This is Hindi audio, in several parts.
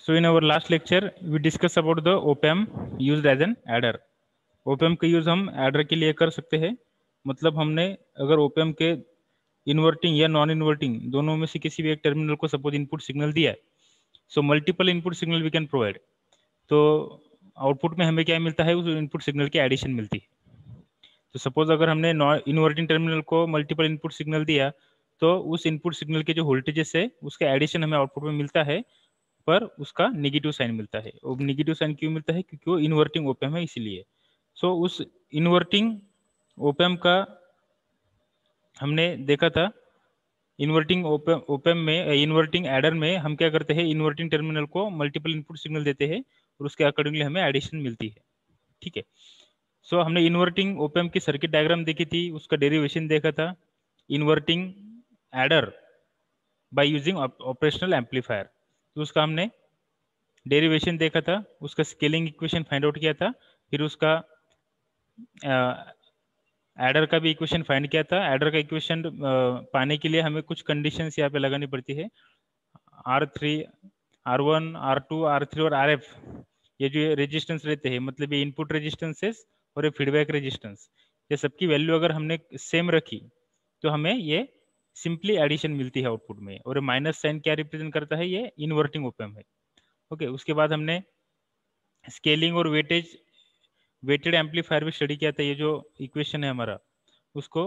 So in our last lecture, we discussed about the op-amp used as an adder. op-amp का यूज हम एडर के लिए कर सकते हैं। मतलब हमने अगर op-amp के इन्वर्टिंग या नॉन इन्वर्टिंग दोनों में से किसी भी एक टर्मिनल को सपोज इनपुट सिग्नल दिया है, so multiple input signal we can provide. तो आउटपुट में हमें क्या मिलता है, उस इनपुट सिग्नल की एडिशन मिलती है। तो सपोज अगर हमने नॉन इन्वर्टिंग टर्मिनल को मल्टीपल इनपुट सिग्नल दिया, तो उस इनपुट सिग्नल के जो वोल्टेजेस है उसका एडिशन हमें आउटपुट में मिलता है, पर उसका नेगेटिव साइन मिलता है। और नेगेटिव साइन क्यों मिलता है? क्योंकि वो इन्वर्टिंग ओपैम्प है, इसीलिए। सो उस इन्वर्टिंग ओपैम्प का हमने देखा था, इन्वर्टिंग ओपैम्प में, इन्वर्टिंग एडर में हम क्या करते हैं, इन्वर्टिंग टर्मिनल को मल्टीपल इनपुट सिग्नल देते हैं और उसके अकॉर्डिंगली हमें एडिशन मिलती है। ठीक है। सो हमने इन्वर्टिंग ओपैम्प की सर्किट डायग्राम देखी थी, उसका डेरिवेशन देखा था, inverting adder by using operational amplifier. तो उसका हमने डेरिवेशन देखा था, उसका स्केलिंग इक्वेशन फाइंड आउट किया था, फिर उसका एडर का भी इक्वेशन फाइंड किया था। एडर का इक्वेशन पाने के लिए हमें कुछ कंडीशंस यहाँ पे लगानी पड़ती है। R3, R1, R2, R3 और RF, ये जो रेजिस्टेंस रहते हैं, मतलब ये इनपुट रेजिस्टेंसेस और ये फीडबैक रेजिस्टेंस, ये सबकी वैल्यू अगर हमने सेम रखी तो हमें ये सिंपली एडिशन मिलती है आउटपुट में। और माइनस साइन क्या रिप्रेजेंट करता है? ये इन्वर्टिंग ओपैम्प है। ओके, उसके बाद हमने स्केलिंग और वेटेड एम्पलीफायर भी स्टडी किया था। ये जो इक्वेशन है हमारा, उसको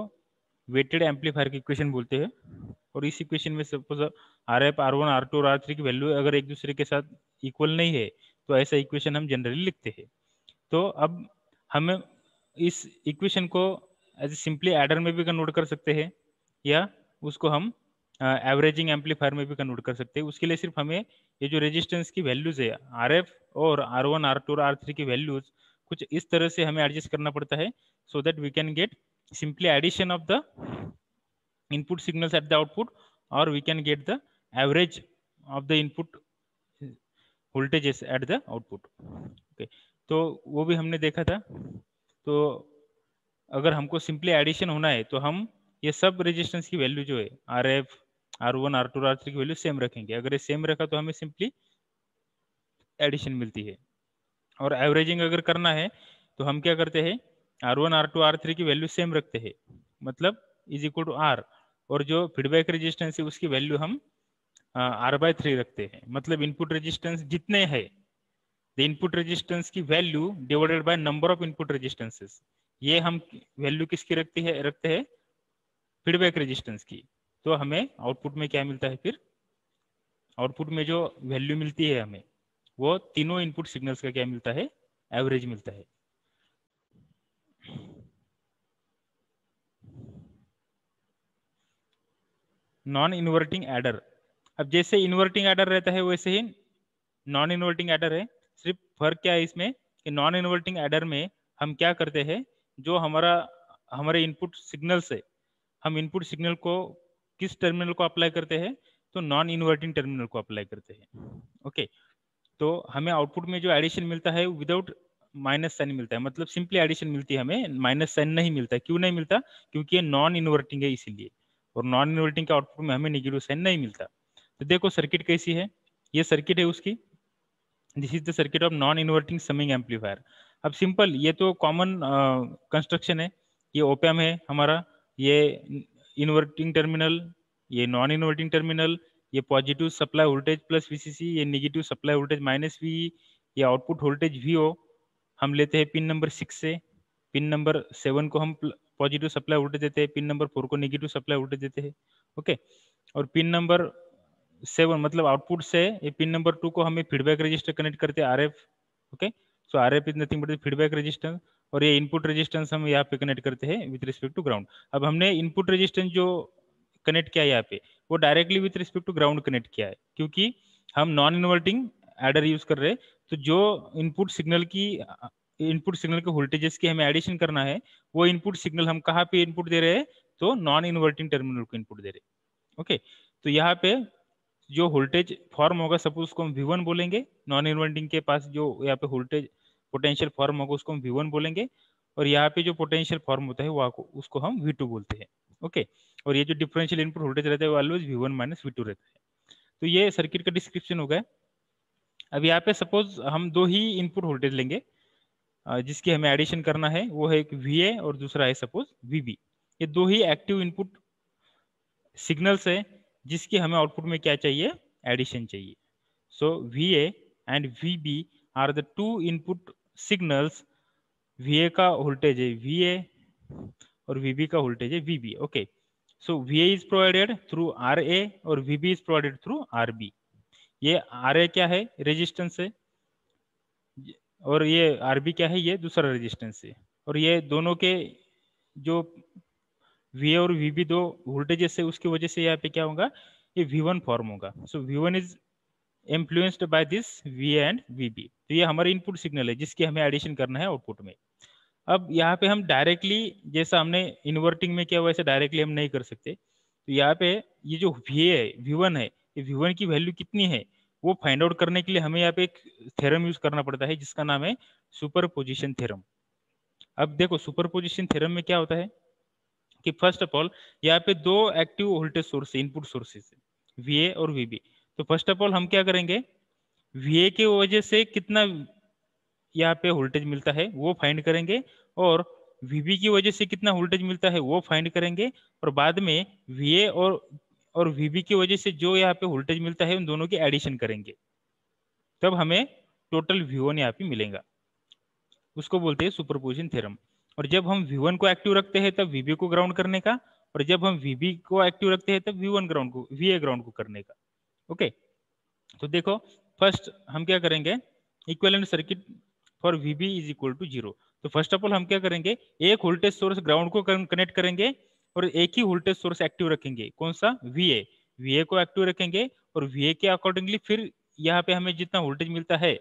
वेटेड एम्पलीफायर की इक्वेशन बोलते हैं। और इस इक्वेशन में सपोज RF, R1, R2 और R3 की वैल्यू अगर एक दूसरे के साथ इक्वल नहीं है, तो ऐसा इक्वेशन हम जनरली लिखते हैं। तो अब हमें इस इक्वेशन को एज सिंपली एडर में भी कन्वर्ट कर सकते हैं, या उसको हम एवरेजिंग एम्पलीफायर में भी कन्वर्ट कर सकते हैं। उसके लिए सिर्फ हमें ये जो रेजिस्टेंस की वैल्यूज है, RF और R1, R2 और R3 की वैल्यूज कुछ इस तरह से हमें एडजस्ट करना पड़ता है, so that we can get simply addition of the input signals at the output, or we can get the average of the input voltages at the output. Okay, तो वो भी हमने देखा था। तो अगर हमको सिंपली एडिशन होना है तो हम ये सब रेजिस्टेंस की वैल्यू जो है, RF, R1, R2, R3 की वैल्यू सेम रखेंगे। अगर ये सेम रखा तो हमें सिंपली एडिशन मिलती है। और एवरेजिंग अगर करना है तो हम क्या करते हैं, R1, R2, R3 की वैल्यू सेम रखते हैं, मतलब इज इक्वल टू R, और जो फीडबैक रेजिस्टेंस है उसकी वैल्यू हम R/3 रखते हैं। मतलब इनपुट रेजिस्टेंस जितने हैं, द इनपुट रेजिस्टेंस की value divided by number of input resistances, ये हम वैल्यू किसकी रखते हैं? फीडबैक रेजिस्टेंस की। तो हमें आउटपुट में क्या मिलता है? फिर आउटपुट में जो वैल्यू मिलती है हमें, वो तीनों इनपुट सिग्नल्स का क्या मिलता है? एवरेज मिलता है। नॉन इन्वर्टिंग एडर, अब जैसे इन्वर्टिंग एडर रहता है वैसे ही नॉन इन्वर्टिंग एडर है। सिर्फ फर्क क्या है इसमें कि नॉन इन्वर्टिंग एडर में हम क्या करते हैं, जो हमारे इनपुट सिग्नल से हम इनपुट सिग्नल को किस टर्मिनल को अप्लाई करते हैं? तो नॉन इन्वर्टिंग टर्मिनल को अप्लाई करते हैं। ओके, तो हमें आउटपुट में जो एडिशन मिलता है विदाउट माइनस साइन मिलता है, मतलब सिंपली एडिशन मिलती है, हमें माइनस साइन नहीं मिलता। क्यों नहीं मिलता? क्योंकि ये नॉन इन्वर्टिंग है, इसीलिए। और नॉन इन्वर्टिंग के आउटपुट में हमें नेगेटिव साइन नहीं मिलता। तो देखो सर्किट कैसी है, ये सर्किट है उसकी। This is the circuit of non inverting summing amplifier. अब सिंपल, ये तो कॉमन कंस्ट्रक्शन है। ये ओपैम्प है हमारा, ये इन्वर्टिंग टर्मिनल, ये नॉन इन्वर्टिंग टर्मिनल, ये positive supply voltage plus VCC, ये negative supply voltage minus VE, ये आउटपुट वोल्टेज VO हम लेते हैं पिन नंबर 6 से। पिन नंबर 7 को हम पॉजिटिव सप्लाई वोल्टेज देते हैं, पिन नंबर 4 को नेगेटिव सप्लाई वोल्टेज देते हैं। ओके, और पिन नंबर 7 मतलब आउटपुट से ये पिन नंबर 2 को हमें फीडबैक रजिस्टर कनेक्ट करते हैं, RF। Okay, so RF is nothing but feedback resistance, और ये इनपुट रेजिस्टेंस हम यहाँ पे कनेक्ट करते हैं विद रिस्पेक्ट टू ग्राउंड। अब हमने इनपुट रेजिस्टेंस जो कनेक्ट किया है यहाँ पे, वो directly with respect to ground connect किया है, क्योंकि हम नॉन इन्वर्टिंग एडर यूज कर रहे हैं। तो जो इनपुट सिग्नल के वोल्टेजेस की हमें एडिशन करना है, वो इनपुट सिग्नल हम कहाँ पे इनपुट दे रहे हैं? तो नॉन इन्वर्टिंग टर्मिनल को इनपुट दे रहे हैं। ओके, तो यहाँ पे जो वोल्टेज फॉर्म होगा, सपोज उसको हम V1 बोलेंगे। नॉन इन्वर्टिंग के पास जो यहाँ पे वोल्टेज पोटेंशियल फॉर्म होगा उसको हम V1 बोलेंगे, और यहाँ पे जो पोटेंशियल फॉर्म होता है वो उसको हम V2 बोलते हैं। ओके, और ये जो डिफरेंशियल इनपुट वोल्टेज रहता है वो ऑलवेज V1 माइनस V2 रहता है। तो ये सर्किट का डिस्क्रिप्शन हो गया। अब यहाँ पे सपोज हम दो ही इनपुट वोल्टेज लेंगे जिसकी हमें एडिशन करना है, वो है एक VA और दूसरा है सपोज VB। ये दो ही एक्टिव इनपुट सिग्नल्स है जिसकी हमें आउटपुट में क्या चाहिए, एडिशन चाहिए। So VA and VB are the two input signals. VA का वोल्टेज है VA और VB का वोल्टेज है VB। Okay, so VA is provided through RA और VB is provided through RB। ये RA क्या है, रेजिस्टेंस है, और ये RB क्या है, ये दूसरा रेजिस्टेंस है। और ये दोनों के जो VA और VB दो वोल्टेजेस है उसकी वजह से यहाँ पे क्या होगा, ये V1 फॉर्म होगा। सो V1 is influenced by this VA and VB। तो ये हमारे इनपुट सिग्नल है जिसकी हमें एडिशन करना है आउटपुट में। अब यहाँ पे हम डायरेक्टली, जैसा हमने इन्वर्टिंग में किया वैसे डायरेक्टली हम नहीं कर सकते। तो यहाँ पे ये जो VA है, V1 है, ये V1 की वैल्यू कितनी है वो फाइंड आउट करने के लिए हमें यहाँ पे एक थ्योरम यूज करना पड़ता है जिसका नाम है सुपरपोजिशन थ्योरम। अब देखो सुपरपोजिशन थ्योरम में क्या होता है कि फर्स्ट ऑफ ऑल यहाँ पे दो active voltage source input sources है, VA और VB। तो फर्स्ट ऑफ ऑल हम क्या करेंगे, VA की वजह से कितना यहाँ पे वोल्टेज मिलता है वो फाइंड करेंगे, और VB की वजह से कितना वोल्टेज मिलता है वो फाइंड करेंगे, और बाद में VA और VB की वजह से जो यहाँ पे वोल्टेज मिलता है उन दोनों की एडिशन करेंगे, तब हमें टोटल V1 यहाँ पे मिलेगा। उसको बोलते हैं सुपरपोजिशन थ्योरम। और जब हम V1 को एक्टिव रखते हैं तब VB को ग्राउंड करने का, और जब हम VB को एक्टिव रखते हैं तब V1 ग्राउंड को, VA ग्राउंड को करने का। ओके, तो देखो फर्स्ट हम क्या करेंगे, equivalent circuit for VB is equal to 0। तो फर्स्ट ऑफ ऑल हम क्या करेंगे, एक वोल्टेज सोर्स ग्राउंड को कनेक्ट करेंगे और एक ही वोल्टेज सोर्स एक्टिव रखेंगे, कौन सा, VA को एक्टिव रखेंगे, और VA के अकॉर्डिंगली फिर यहाँ पे हमें जितना वोल्टेज मिलता है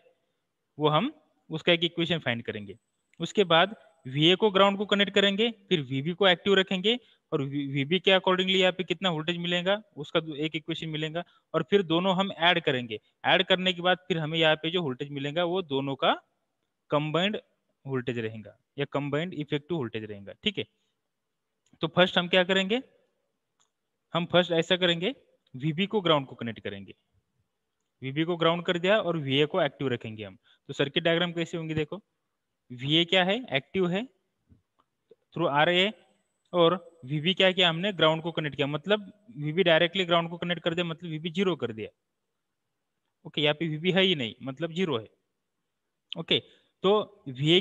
वो हम उसका एक इक्वेशन फाइंड करेंगे। उसके बाद VA को ग्राउंड को कनेक्ट करेंगे, फिर VB को एक्टिव रखेंगे, और VB के अकॉर्डिंगली यहाँ पे कितना वोल्टेज मिलेगा उसका एक इक्वेशन मिलेगा, और फिर दोनों हम ऐड करेंगे। ऐड करने के बाद फिर हमें यहाँ पे जो वोल्टेज मिलेगा वो दोनों का कंबाइंड वोल्टेज रहेगा या कंबाइंड इफेक्टिव वोल्टेज रहेगा। ठीक है, तो फर्स्ट हम क्या करेंगे, हम फर्स्ट ऐसा करेंगे, VB को ग्राउंड को कनेक्ट करेंगे, VB को ग्राउंड कर दिया और VA को एक्टिव रखेंगे हम। तो सर्किट डायग्राम कैसे होंगे, देखो VA क्या है, एक्टिव है थ्रू RA, और VB क्या किया हमने, ग्राउंड को कनेक्ट किया, मतलब VB डायरेक्टली ग्राउंड को कनेक्ट कर दिया, मतलब VB 0 कर दिया। ओके, यहाँ पे VB है ही नहीं मतलब 0 है। ओके, तो VA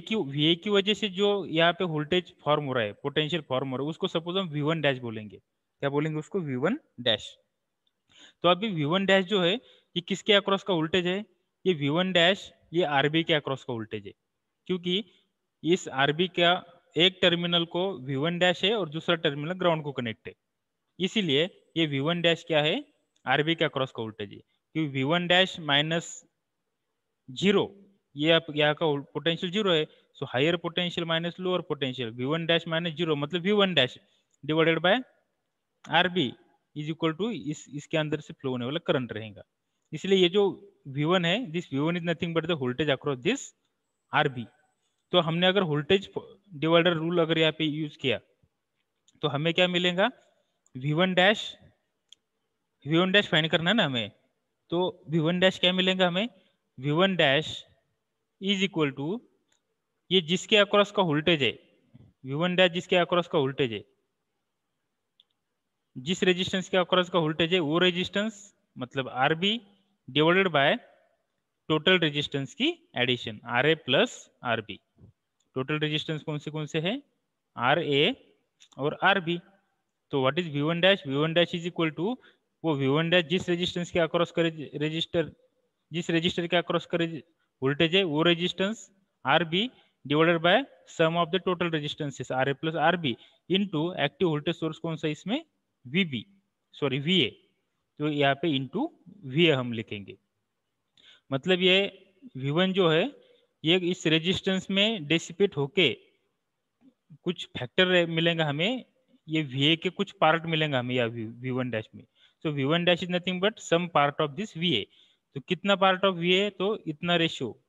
की वजह से जो यहाँ पे वोल्टेज फॉर्म हो रहा है, पोटेंशियल फॉर्म हो रहा है, उसको सपोज हम V1 डैश बोलेंगे। क्या बोलेंगे उसको, V1 डैश। तो अभी V1 डैश जो है ये किसके अक्रॉस का वोल्टेज है, ये V1 डैश ये RB के अक्रॉस का वोल्टेज है, क्योंकि इस RB का एक टर्मिनल को V1 डैश है और दूसरा टर्मिनल ग्राउंड को कनेक्ट है, इसीलिए ये V1 डैश क्या है, RB के अक्रॉस का वोल्टेज है। क्योंकि V1 डैश माइनस 0, ये आप यहाँ का पोटेंशियल 0 है, so higher potential minus lower potential, V1 dash minus 0 मतलब V1 dash divided by RB is equal to इसके अंदर से फ्लो होने वाला करंट रहेगा। इसलिए ये जो V1 है, this V1 is nothing but the voltage across this RB। तो हमने अगर वोल्टेज डिवाइडर रूल अगर यहाँ पे यूज किया तो हमें क्या मिलेगा, V1 डैश फाइंड करना है ना हमें, तो V1 डैश क्या मिलेगा हमें, V1 dash is equal to ये जिसके अक्रॉस का वोल्टेज है, V1 डैश जिसके अक्रॉस का वोल्टेज है, जिस रेजिस्टेंस के अक्रॉस का वोल्टेज है वो रेजिस्टेंस मतलब RB divided by total resistance की addition RA plus RB। Total resistance कौन से है, RA और RB। तो what is V1 dash, V1 dash is equal to वो V1 डैश जिस रेजिस्टेंस के अक्रॉस का जिस रजिस्टर के अक्रॉस का वोल्टेज है वो resistance RB divided by sum of the total resistances RA plus RB into active voltage source कौन सा इसमें, VA। तो यहाँ पे इनटू VA हम लिखेंगे, मतलब ये V1 जो है ये इस रेजिस्टेंस में डिसिपेट होके कुछ फैक्टर मिलेगा हमें, ये VA के कुछ पार्ट मिलेगा हमें या V1 डैश में। तो V1 dash is nothing but some part of this VA। तो कितना पार्ट ऑफ VA, तो इतना रेशियो,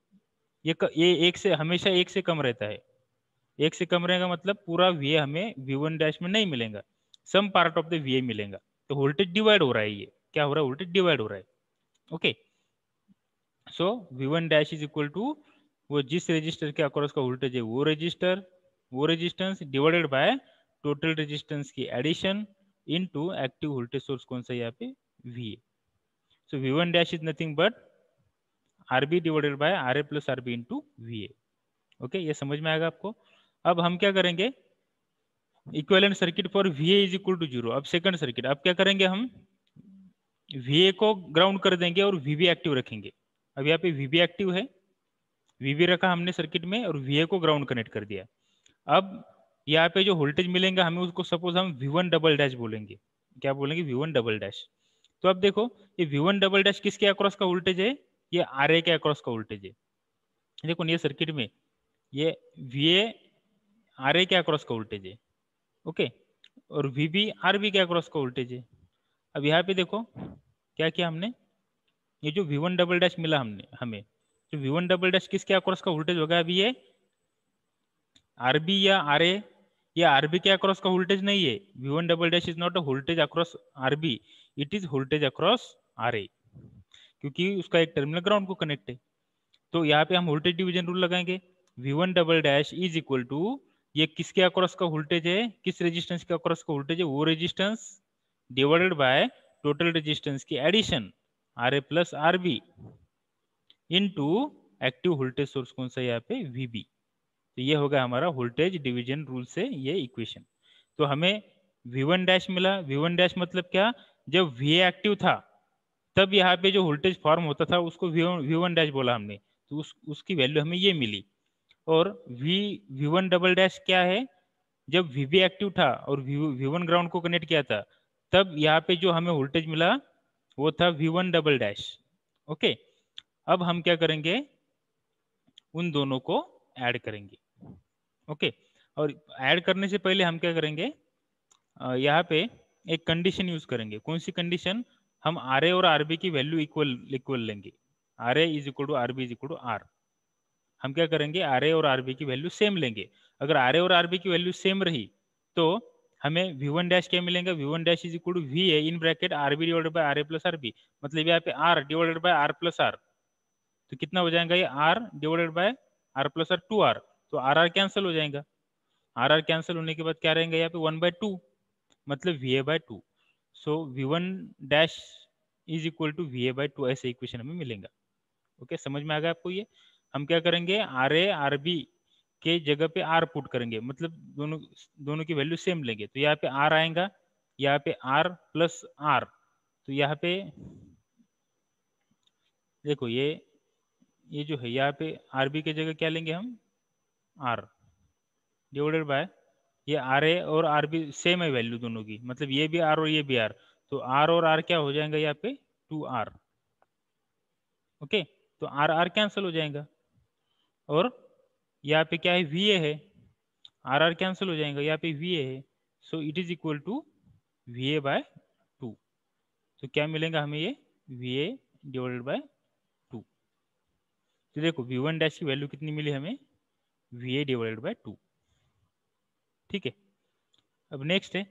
ये एक से हमेशा एक से कम रहता है, एक से कम रहेगा मतलब पूरा VA हमें V1 डैश में नहीं मिलेगा, some part of the VA मिलेगा। तो वोल्टेज डिवाइड हो रहा है, ये क्या हो रहा है, वोल्टेज डिवाइड हो रहा है। Okay, so V1 dash is equal to वो जिस रेजिस्टर के अक्रॉस का वोल्टेज है वो resistance divided by total resistance की addition into active voltage source कौन सा है यहाँ पे VA। So V1 dash is nothing but RB divided by RA plus RB into VA। Okay, ये समझ में आएगा आपको। अब हम क्या करेंगे, equivalent circuit for VA is equal to 0। अब सेकंड सर्किट, अब क्या करेंगे हम VA को ग्राउंड कर देंगे और VB एक्टिव रखेंगे। अब यहाँ पे VB एक्टिव है, VB रखा हमने सर्किट में और VA को ग्राउंड कनेक्ट कर दिया। अब यहाँ पे जो वोल्टेज मिलेगा हमें उसको सपोज हम V1 डबल डैश बोलेंगे। क्या बोलेंगे? V1 double dash. तो अब देखो ये V1 डबल डैश किसके अक्रॉस का वोल्टेज है? ये RA के अक्रॉस का वोल्टेज है। देखो ये सर्किट में ये VA RA के अक्रॉस का वोल्टेज है, ओके, और VB RB के अक्रॉस का वोल्टेज है। अब यहाँ पे देखो क्या किया हमने, ये जो V1 डबल डैश मिला हमें जो V1 डबल डैश किसके अक्रॉस का वोल्टेज होगा? अभी ये RB या RA या RB के अक्रॉस का वोल्टेज नहीं है। V1 double dash is not a voltage across RB, it is voltage across RA, क्योंकि उसका एक टर्मिनल ग्राउंड को कनेक्ट है। तो यहाँ पे हम वोल्टेज डिवीजन रूल लगाएंगे। V1 double dash is equal to ये किसके अक्रॉस का वोल्टेज है, किस रेजिस्टेंस के अक्रॉस का वोल्टेज है, वो resistance divided by total resistance की addition RA plus RB into active voltage source कौन सा है यहाँ पे VB। तो ये होगा हमारा वोल्टेज डिवीजन रूल से ये इक्वेशन। तो हमें V1 डैश मिला। V1 डैश मतलब क्या? जब VA एक्टिव था तब यहाँ पे जो वोल्टेज फॉर्म होता था उसको V1 डैश बोला हमने, तो उसकी वैल्यू हमें ये मिली। और V1 डबल डैश क्या है? जब VB एक्टिव था और V1 ग्राउंड को कनेक्ट किया था तब यहाँ पे जो हमें वोल्टेज मिला वो था V1 डबल डैश। ओके, अब हम क्या करेंगे, उन दोनों को ऐड करेंगे। ओके, और ऐड करने से पहले हम क्या करेंगे, यहाँ पे एक कंडीशन यूज करेंगे। कौन सी कंडीशन? हम RA और RB की वैल्यू इक्वल लेंगे। RA is equal to RB is equal to R। हम क्या करेंगे, RA और RB की वैल्यू सेम लेंगे। अगर RA और RB की वैल्यू सेम रही तो हमें V1 डैश क्या मिलेगा? V1 dash is equal to VA in bracket RB divided by RA plus RB, मतलब यहाँ पे R divided by R plus R। तो कितना हो जाएगा ये? R divided by R plus R 2R। तो RR कैंसिल हो जाएगा। RR कैंसिल होने के बाद क्या रहेगा यहाँ पे? 1/2, मतलब VA by 2। So V1 dash is equal to VA by 2, ऐसे इक्वेशन हमें मिलेगा। ओके, समझ में आ गया आपको ये? हम क्या करेंगे, RA RB के जगह पे R पुट करेंगे, मतलब दोनों की वैल्यू सेम लेंगे। तो यहाँ पे R आएगा, यहाँ पे R प्लस R। तो यहाँ पे देखो ये जो है यहाँ पे RB के जगह क्या लेंगे हम? R डिवाइडेड बाय ये RA और RB सेम है वैल्यू दोनों की, मतलब ये भी R और ये भी R। तो R और R क्या हो जाएगा यहाँ पे? 2R। ओके, तो R कैंसिल हो जाएगा। और यहाँ पे क्या है? VA है, RR कैंसिल हो जाएगा, यहाँ पे VA है। So it is equal to VA by 2। तो क्या मिलेगा हमें? ये VA डिवाइडेड बाय 2। तो देखो V1 डैश की वैल्यू कितनी मिली हमें? VA divided by 2। ठीक है, अब नेक्स्ट है,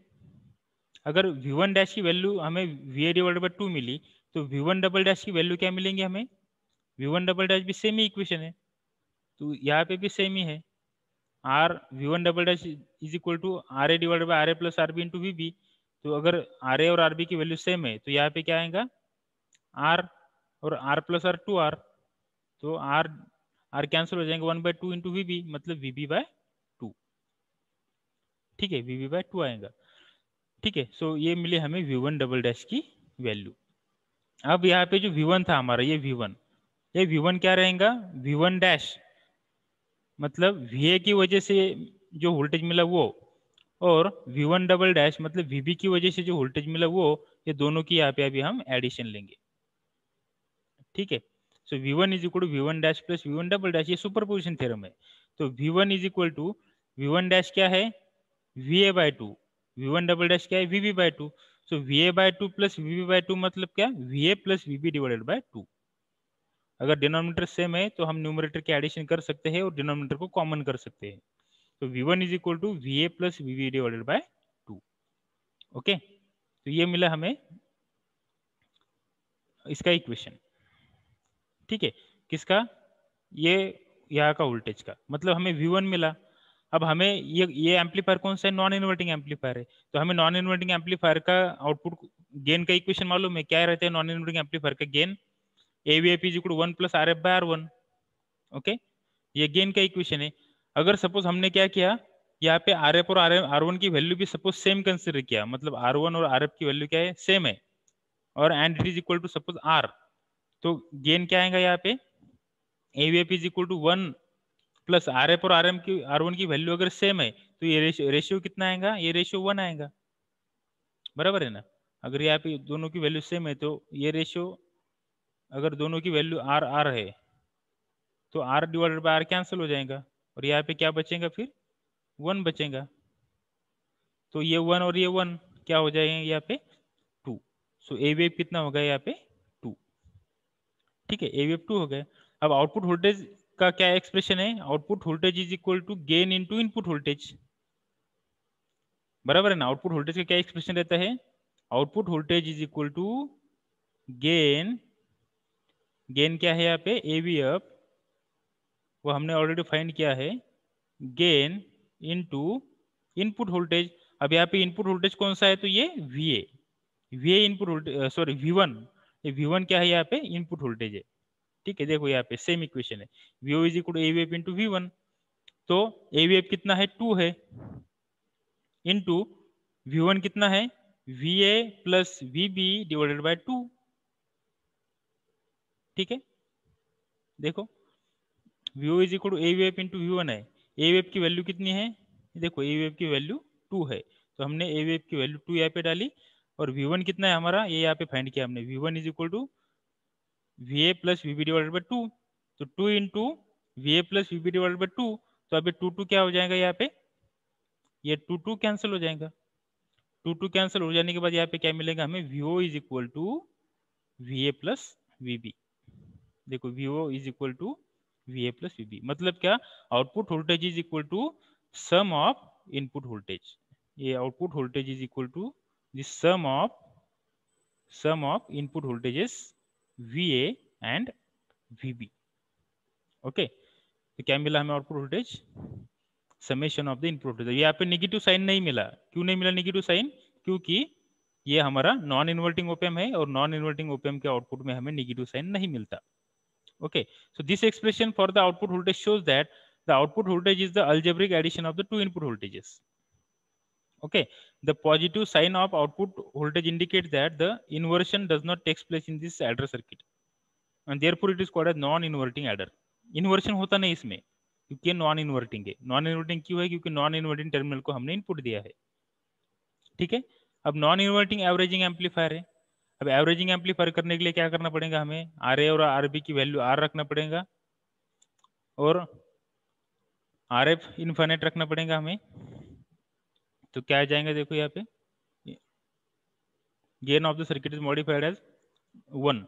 अगर V1 डैश की वैल्यू हमें VA डिवाइडेड बाय 2 मिली तो V1 डबल डैश की वैल्यू क्या मिलेंगे हमें? V1 डबल डैश भी सेम ही इक्वेशन है, तो यहाँ पे भी सेम ही है। V1 double dash is equal to RA divided by RA plus RB into VB। तो अगर RA और RB की वैल्यू सेम है तो यहाँ पे क्या आएगा? R और R प्लस R 2R। तो R कैंसिल हो जाएंगे, 1/2 इंटू VB, मतलब VB बाय 2। ठीक है, VB बाय 2 आएगा। ठीक है, सो ये मिले हमें V1 डबल डैश की वैल्यू। अब यहाँ पे जो V1 था हमारा, ये V1 क्या रहेगा? V1 डैश मतलब VA की वजह से जो वोल्टेज मिला वो, और V1 डबल डैश मतलब VB की वजह से जो वोल्टेज मिला वो, ये दोनों की यहाँ पे अभी हम एडिशन लेंगे। ठीक है, so V1 is equal to V1 dash plus V1 double dash, ये सुपरपोजिशन थ्योरम है। तो V1 is equal to V1 dash क्या है? VA by 2। V1 double dash क्या है? VB by 2। So VA by 2 plus VB by 2 मतलब क्या? VA plus VB divided by 2। अगर डिनोमिनेटर सेम है तो हम न्यूमरेटर की एडिशन कर सकते हैं और डिनोमिनेटर को कॉमन कर सकते हैं। तो V1 is equal to VA plus VB divided by 2। Okay, तो ये मिला हमें इसका इक्वेशन। ठीक है, किसका? ये यहाँ का वोल्टेज का, मतलब हमें V1 मिला। अब हमें ये एम्पलीफायर कौन सा है? नॉन इन्वर्टिंग एम्पलीफायर है। तो हमें नॉन इन्वर्टिंग एम्पलीफायर का आउटपुट गेन का इक्वेशन मालूम है, क्या रहता है नॉन इन्वर्टिंग एम्पलीफायर का gain? AVAP is equal 1 + RF/R1। Okay, ये गेन का इक्वेशन है। अगर सपोज हमने क्या किया, यहाँ पे RF और R1 की वैल्यू भी सपोज सेम कंसिडर किया, मतलब R1 और RF की वैल्यू क्या है? सेम है, और and it is equal to suppose R, तो गेन क्या आएगा यहाँ पे? AVAP is equal to 1 + RF और R1 की वैल्यू अगर सेम है तो ये रेशियो कितना आएगा? ये रेशियो 1 आएगा, बराबर है ना? अगर यहाँ पे दोनों की वैल्यू सेम है तो ये रेशियो, अगर दोनों की वैल्यू R R है तो R/R कैंसिल हो जाएगा, और यहाँ पे क्या बचेगा? फिर 1 बचेगा। तो ये 1 और ये 1 क्या हो जाएंगे यहाँ पे? 2। सो AVAP कितना होगा यहाँ पे? 2। ठीक है, AVAP 2 हो गया। अब आउटपुट वोल्टेज का क्या एक्सप्रेशन है? Output voltage is equal to gain into input voltage, बराबर है ना? आउटपुट वोल्टेज का क्या एक्सप्रेशन रहता है? Output voltage is equal to gain, gain क्या है यहाँ पे? AVAP, वो हमने ऑलरेडी फाइंड किया है, गेन इनटू इनपुट वोल्टेज। अब यहाँ पे इनपुट वोल्टेज कौन सा है? तो ये VA input voltage, sorry V1, ये V1 क्या है यहाँ पे? इनपुट वोल्टेज है। ठीक है, देखो यहाँ पे सेम इक्वेशन है, VO is equal to AVAP into V1। तो AVAP कितना है? 2 है, इंटू V1 कितना है? VA plus VB divided by 2। ठीक है, देखो VO is equal to AVAP into V1 है। AVAP की वैल्यू कितनी है? देखो AVAP की वैल्यू 2 है, तो हमने AVAP की वैल्यू 2 यहाँ पे डाली, और V1 कितना है हमारा? ये यहाँ पे फाइंड किया हमने, V1 is equal to VA plus VB divided by 2। तो 2 into VA plus VB divided by 2, तो अभी 2 क्या हो जाएगा यहाँ पे? ये 2 कैंसिल हो जाएगा। 2 कैंसिल हो जाने के बाद यहाँ पे क्या मिलेगा हमें? VO is equal to VA plus VB। देखो VO is equal to VA plus VB, मतलब क्या? Output voltage is equal to sum of input voltage. ये output voltage is equal to the sum of input voltages VA and VB। Okay, तो क्या मिला हमें? Output voltage summation of the input voltage. यहाँ पे नेगेटिव साइन नहीं मिला, क्यों नहीं मिला नेगेटिव साइन? क्योंकि ये हमारा नॉन इन्वर्टिंग ओपेम है, और नॉन इन्वर्टिंग ओपेम के आउटपुट में हमें नेगेटिव साइन नहीं मिलता। Okay, so this expression for the output voltage shows that the output voltage is the algebraic addition of the two input voltages. Okay, the positive sign of output voltage indicates that the inversion does not take place in this adder circuit, and therefore it is called as non-inverting adder. Inversion होता नहीं इसमें, क्योंकि नॉन इन्वर्टिंग है। नॉन इन्वर्टिंग क्यों है? क्योंकि नॉन इन्वर्टिंग टर्मिनल को हमने इनपुट दिया है। ठीक है, अब नॉन इन्वर्टिंग एवरेजिंग एम्पलीफायर है। अब एवरेजिंग एम्पलीफायर करने के लिए क्या करना पड़ेगा हमें? RA और RB की वैल्यू R रखना पड़ेगा, और RF इनफाइनाइट रखना पड़ेगा हमें। तो क्या आ जाएगा? देखो यहाँ पे gain of the circuit is modified as 1।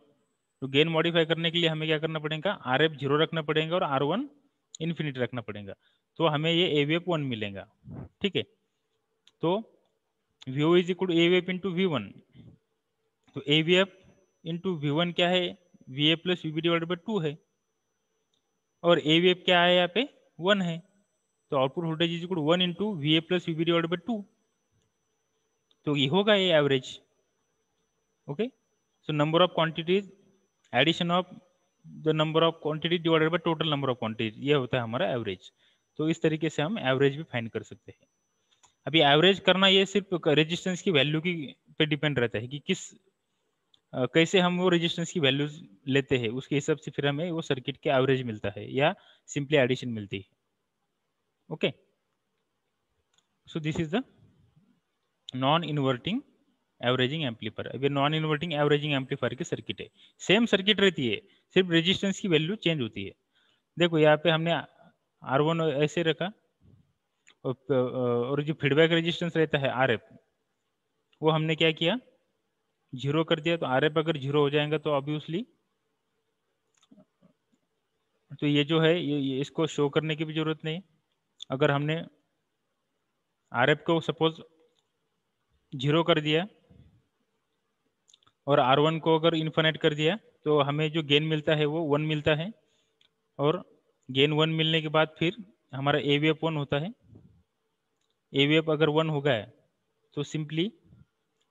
तो गेन मॉडिफाई करने के लिए हमें क्या करना पड़ेगा? RF 0 रखना पड़ेगा और R1 इन्फिनिटी रखना पड़ेगा, तो हमें ये AVAP 1 मिलेगा। ठीक है, तो VO is equal to AVAP into V1। तो AVAP इंटू V1 क्या है? VA plus VB divided by 2 है, और AVAP क्या है यहाँ पे? 1 है। तो output voltage is equal to 1 into VA plus VB divided by 2। तो ये होगा ये average. Okay, so number of quantities addition of the number of quantity divided by total number of quantities, ये होता है हमारा एवरेज। तो इस तरीके से हम एवरेज भी फाइंड कर सकते हैं। अभी एवरेज करना ये सिर्फ रेजिस्टेंस की वैल्यू की पे डिपेंड रहता है कि कैसे हम वो रेजिस्टेंस की वैल्यूज लेते हैं, उसके हिसाब से फिर हमें वो सर्किट के एवरेज मिलता है या सिंपली एडिशन मिलती है। Okay, so this is the non inverting averaging amplifier. अब ये नॉन इन्वर्टिंग एवरेजिंग एम्पलीफायर की सर्किट है, सेम सर्किट रहती है, सिर्फ रेजिस्टेंस की वैल्यू चेंज होती है। देखो यहाँ पे हमने R1 ऐसे रखा, और जो फीडबैक रेजिस्टेंस रहता है RF, वो हमने क्या किया? 0 कर दिया। तो RF अगर 0 हो जाएगा तो ऑब्वियसली तो ये जो है ये इसको शो करने की भी जरूरत नहीं। अगर हमने RF को सपोज 0 कर दिया और R1 को अगर इन्फिनिट कर दिया, तो हमें जो गेन मिलता है वो 1 मिलता है। और गेन 1 मिलने के बाद फिर हमारा AVF 1 होता है। AVF अगर 1 हो गया तो सिंपली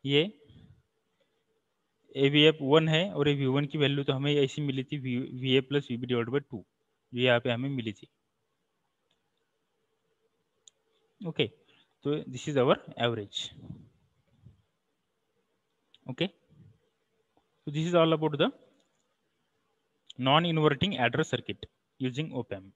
ये AVF 1 है और ये V1 की वैल्यू तो हमें ऐसी मिली थी VA plus VB divide by 2, जो यहाँ पे हमें मिली थी। ओके, तो this is our average. Okay, so this is all about the non-inverting adder circuit using op amp.